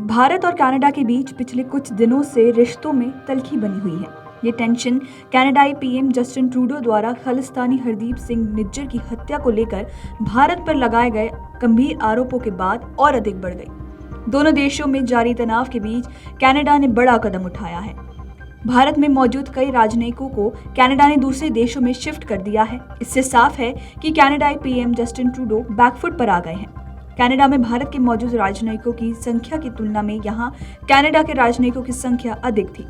भारत और कनाडा के बीच पिछले कुछ दिनों से रिश्तों में तल्खी बनी हुई है। ये टेंशन कनाडाई पीएम जस्टिन ट्रूडो द्वारा खालिस्तानी हरदीप सिंह निज्जर की हत्या को लेकर भारत पर लगाए गए गंभीर आरोपों के बाद और अधिक बढ़ गई। दोनों देशों में जारी तनाव के बीच कनाडा ने बड़ा कदम उठाया है। भारत में मौजूद कई राजनयिकों को कनाडा ने दूसरे देशों में शिफ्ट कर दिया है। इससे साफ है कि कनाडाई पीएम जस्टिन ट्रूडो बैकफुट पर आ गए हैं। कनाडा में भारत के मौजूद राजनयिकों की संख्या की तुलना में यहाँ कनाडा के राजनयिकों की संख्या अधिक थी।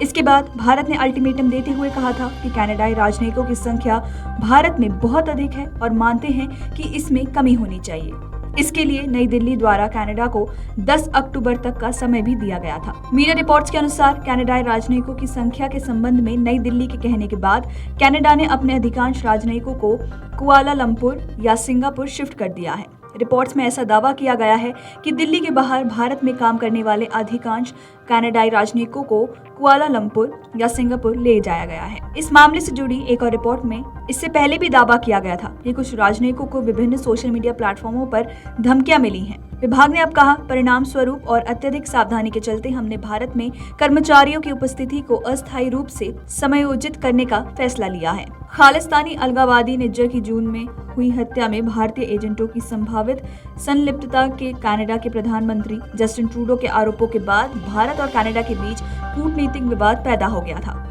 इसके बाद भारत ने अल्टीमेटम देते हुए कहा था कि कनाडाई राजनयिकों की संख्या भारत में बहुत अधिक है और मानते हैं कि इसमें कमी होनी चाहिए। इसके लिए नई दिल्ली द्वारा कनाडा को 10 अक्टूबर तक का समय भी दिया गया था। मीडिया रिपोर्ट्स के अनुसार कनाडाई राजनयिकों की संख्या के संबंध में नई दिल्ली के कहने के बाद कनाडा ने अपने अधिकांश राजनयिकों को कुआलालंपुर या सिंगापुर शिफ्ट कर दिया है। रिपोर्ट्स में ऐसा दावा किया गया है कि दिल्ली के बाहर भारत में काम करने वाले अधिकांश कनाडाई राजनयिकों को कुआलालंपुर या सिंगापुर ले जाया गया है। इस मामले से जुड़ी एक और रिपोर्ट में इससे पहले भी दावा किया गया था कि कुछ राजनयिकों को विभिन्न सोशल मीडिया प्लेटफॉर्मों पर धमकियां मिली हैं। विभाग ने अब कहा, परिणाम स्वरूप और अत्यधिक सावधानी के चलते हमने भारत में कर्मचारियों की उपस्थिति को अस्थायी रूप से समायोजित करने का फैसला लिया है। खालिस्तानी अलगाववादी निज्जर की जून में हुई हत्या में भारतीय एजेंटों की संभावित संलिप्तता के कनाडा के प्रधानमंत्री जस्टिन ट्रूडो के आरोपों के बाद भारत और कनाडा के बीच कूटनीतिक विवाद पैदा हो गया था।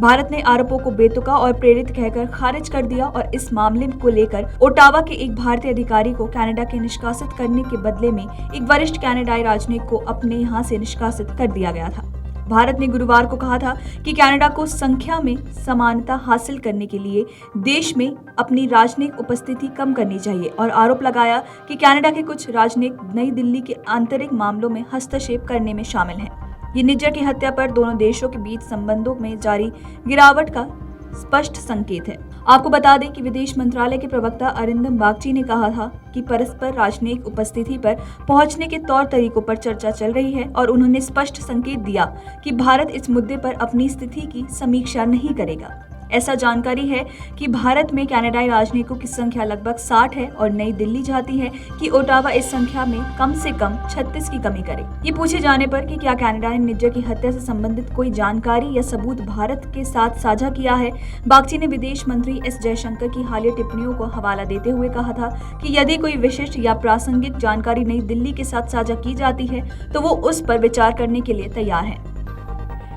भारत ने आरोपों को बेतुका और प्रेरित कहकर खारिज कर दिया और इस मामले को लेकर ओटावा के एक भारतीय अधिकारी को कनाडा के निष्कासित करने के बदले में एक वरिष्ठ कनाडाई राजनयिक को अपने यहां से निष्कासित कर दिया गया था। भारत ने गुरुवार को कहा था कि कनाडा को संख्या में समानता हासिल करने के लिए देश में अपनी राजनयिक उपस्थिति कम करनी चाहिए और आरोप लगाया कि कनाडा के कुछ राजनयिक नई दिल्ली के आंतरिक मामलों में हस्तक्षेप करने में शामिल हैं। ये निज्जर की हत्या पर दोनों देशों के बीच संबंधों में जारी गिरावट का स्पष्ट संकेत है। आपको बता दें कि विदेश मंत्रालय के प्रवक्ता अरिंदम बागची ने कहा था कि परस्पर राजनयिक उपस्थिति पर पहुंचने के तौर तरीकों पर चर्चा चल रही है और उन्होंने स्पष्ट संकेत दिया कि भारत इस मुद्दे पर अपनी स्थिति की समीक्षा नहीं करेगा। ऐसा जानकारी है कि भारत में कनाडाई राजनयिकों की संख्या लगभग 60 है और नई दिल्ली चाहती है कि ओटावा इस संख्या में कम से कम 36 की कमी करे। ये पूछे जाने पर कि क्या कनाडा ने निज्जर की हत्या से संबंधित कोई जानकारी या सबूत भारत के साथ साझा किया है, बागची ने विदेश मंत्री एस जयशंकर की हालिया टिप्पणियों को हवाला देते हुए कहा था कि यदि कोई विशिष्ट या प्रासंगिक जानकारी नई दिल्ली के साथ साझा की जाती है तो वो उस पर विचार करने के लिए तैयार है।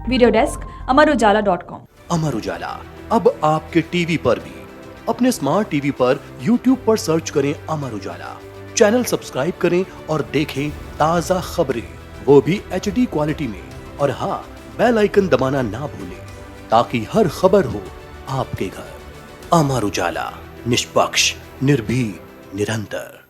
Video desk अमरउजाला.com। अमर उजाला अब आपके टीवी पर भी। अपने स्मार्ट टीवी पर YouTube पर सर्च करें अमर उजाला, चैनल सब्सक्राइब करें और देखें ताजा खबरें, वो भी HD क्वालिटी में। और हाँ, बेल आइकन दबाना ना भूलें ताकि हर खबर हो आपके घर। अमर उजाला, निष्पक्ष, निर्भीक, निरंतर।